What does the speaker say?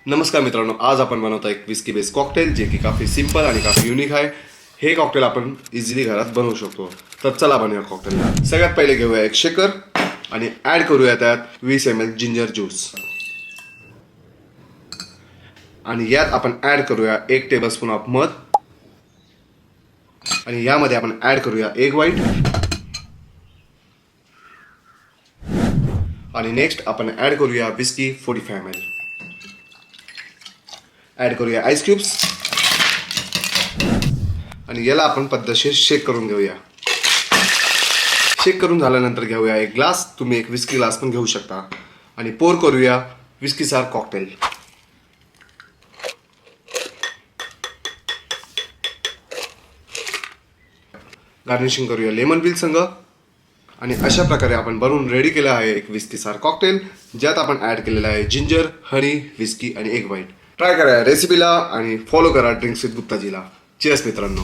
नमस्कार मित्रांनो, आज आपण बनवतो एक विस्की बेस कॉकटेल जे की काफी सिंपल आणि काफी युनिक आहे। हे कॉकटेल आपण इझिली घरात बनवू शकतो। तर चला बनवूया कॉकटेलला। सगळ्यात पहिले घेऊया एक शेकर आणि ॲड करूया त्यात 20 ml जिंजर ज्यूस आणि यात आपण ॲड करूया 1 टेबलस्पून ऑफ मध आणि यामध्ये आपण ॲड करूया एग व्हाईट आणि नेक्स्ट आपण ॲड करूया विस्की 45 ml। ॲड करूया आईस क्यूब्स आणि याला आपण पद्धतशीर शेक करून घेऊया। शेक करून झाल्यानंतर घेऊया एक ग्लास, तुम्ही एक विस्की ग्लास पण घेऊ शकता आणि पोर करूया विस्की सार कॉकटेल। गार्निशिंग करूया लेमन व्हील संग आणि अशा प्रकारे आपण बनवून रेडी केला आहे एक विस्की सार कॉकटेल, ज्यात आपण ॲड केलेला आहे जिंजर, हनी, विस्की आणि एग व्हाईट। ट्राय करा रेसिपीला आणि फॉलो करा ड्रिंक्स विथ गुप्ताजीला। चीयर्स मित्रांनो।